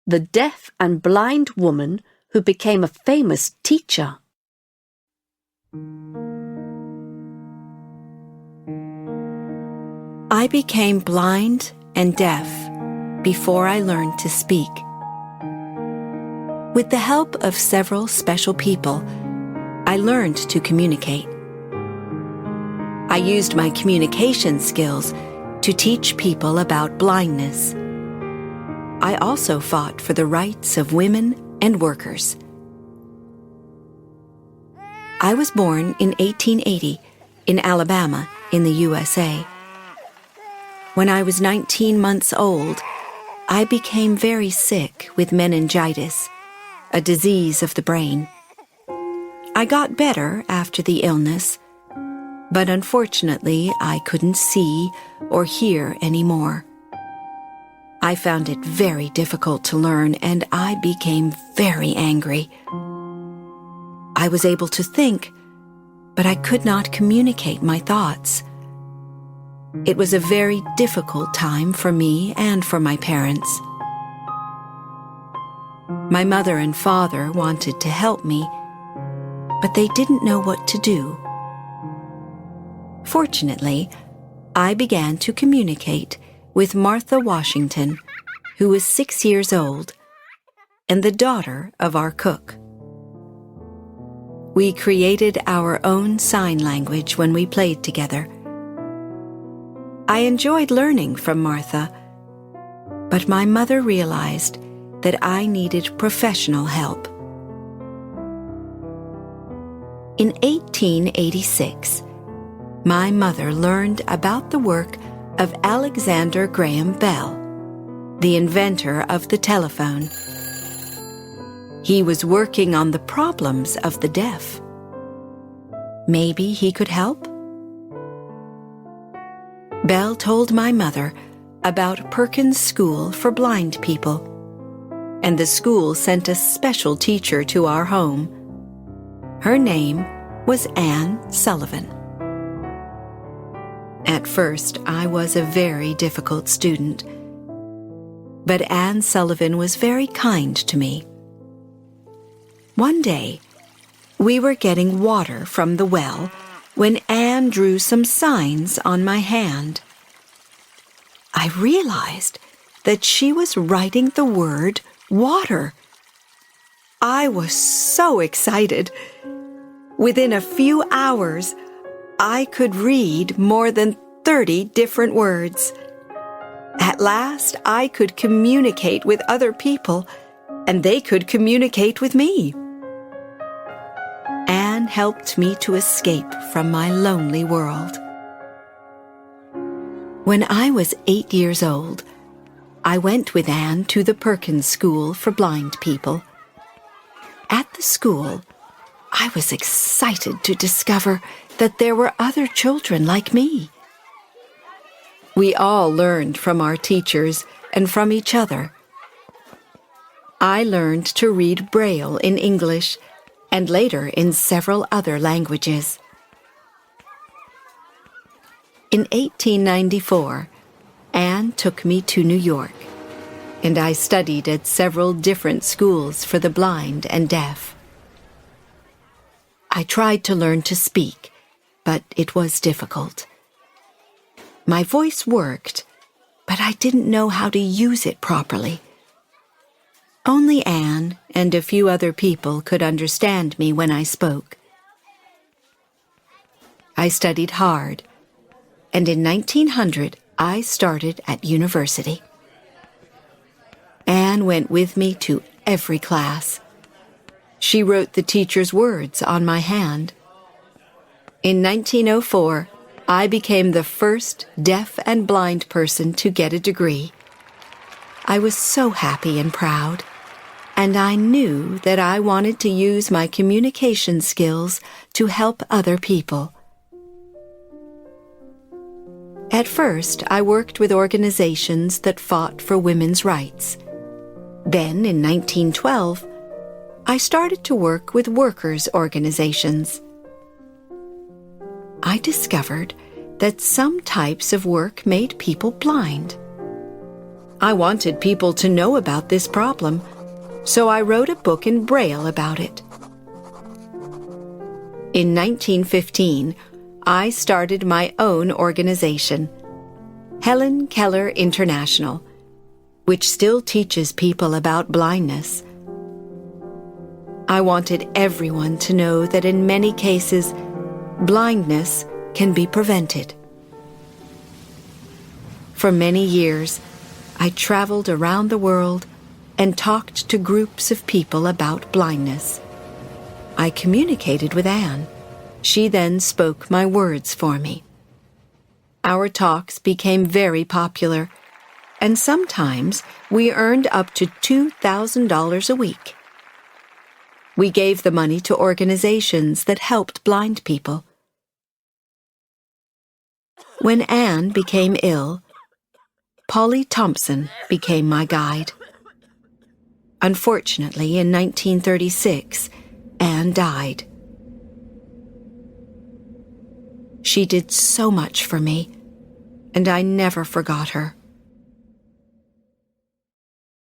the deaf and blind woman who became a famous teacher. I became blind and deaf before I learned to speak. With the help of several special people, I learned to communicate. I used my communication skills to teach people about blindness. I also fought for the rights of women and workers. I was born in 1880 in Alabama in the USA. When I was 19 months old, I became very sick with meningitis, a disease of the brain. I got better after the illness, but unfortunately I couldn't see or hear anymore. I found it very difficult to learn, and I became very angry. I was able to think, but I could not communicate my thoughts. It was a very difficult time for me and for my parents. My mother and father wanted to help me, but they didn't know what to do. Fortunately, I began to communicate with Martha Washington, who was 6 years old, and the daughter of our cook. We created our own sign language when we played together. I enjoyed learning from Martha, but my mother realized that I needed professional help. In 1886, my mother learned about the work of Alexander Graham Bell, the inventor of the telephone. He was working on the problems of the deaf. Maybe he could help? Bell told my mother about Perkins School for Blind People, and the school sent a special teacher to our home. Her name was Anne Sullivan. At first, I was a very difficult student, but Anne Sullivan was very kind to me. One day, we were getting water from the well when Anne drew some signs on my hand. I realized that she was writing the word water. I was so excited. Within a few hours, I could read more than 30 different words. At last, I could communicate with other people, and they could communicate with me. Anne helped me to escape from my lonely world. When I was 8 years old, I went with Anne to the Perkins School for Blind People. At the school, I was excited to discover that there were other children like me. We all learned from our teachers and from each other. I learned to read Braille in English and later in several other languages. In 1894, Anne took me to New York, and I studied at several different schools for the blind and deaf. I tried to learn to speak, but it was difficult. My voice worked, but I didn't know how to use it properly. Only Anne and a few other people could understand me when I spoke. I studied hard, and in 1900 I started at university. Anne went with me to every class. She wrote the teacher's words on my hand. In 1904, I became the first deaf and blind person to get a degree. I was so happy and proud, and I knew that I wanted to use my communication skills to help other people. At first, I worked with organizations that fought for women's rights. Then, in 1912, I started to work with workers' organizations. I discovered that some types of work made people blind. I wanted people to know about this problem, so I wrote a book in Braille about it. In 1915, I started my own organization, Helen Keller International, which still teaches people about blindness. I wanted everyone to know that in many cases, blindness can be prevented. For many years, I traveled around the world and talked to groups of people about blindness. I communicated with Anne. She then spoke my words for me. Our talks became very popular, and sometimes we earned up to $2,000 a week. We gave the money to organizations that helped blind people. When Anne became ill, Polly Thompson became my guide. Unfortunately, in 1936, Anne died. She did so much for me, and I never forgot her.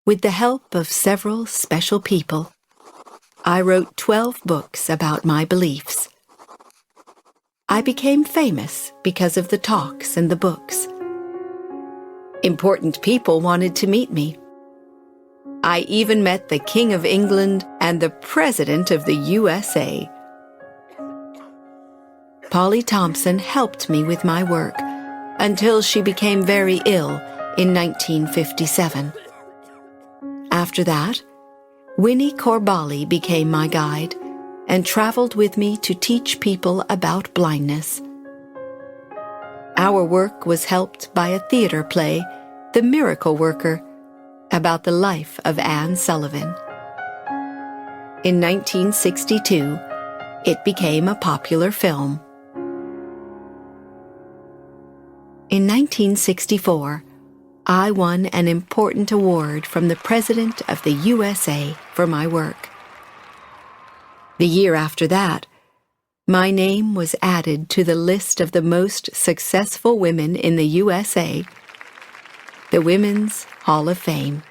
With the help of several special people, I wrote 12 books about my beliefs. I became famous because of the talks and the books. Important people wanted to meet me. I even met the King of England and the President of the USA. Polly Thompson helped me with my work until she became very ill in 1957. After that, Winnie Corbally became my guide and traveled with me to teach people about blindness. Our work was helped by a theater play, The Miracle Worker, about the life of Anne Sullivan. In 1962, it became a popular film. In 1964, I won an important award from the President of the USA for my work. The year after that, my name was added to the list of the most successful women in the USA, the Women's Hall of Fame.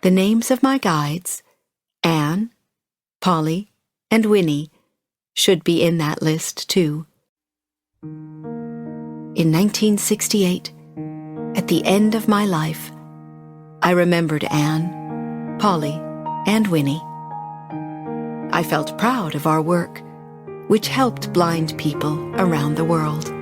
The names of my guides, Anne, Polly, and Winnie, should be in that list too. In 1968, at the end of my life, I remembered Anne, Polly, and Winnie. I felt proud of our work, which helped blind people around the world.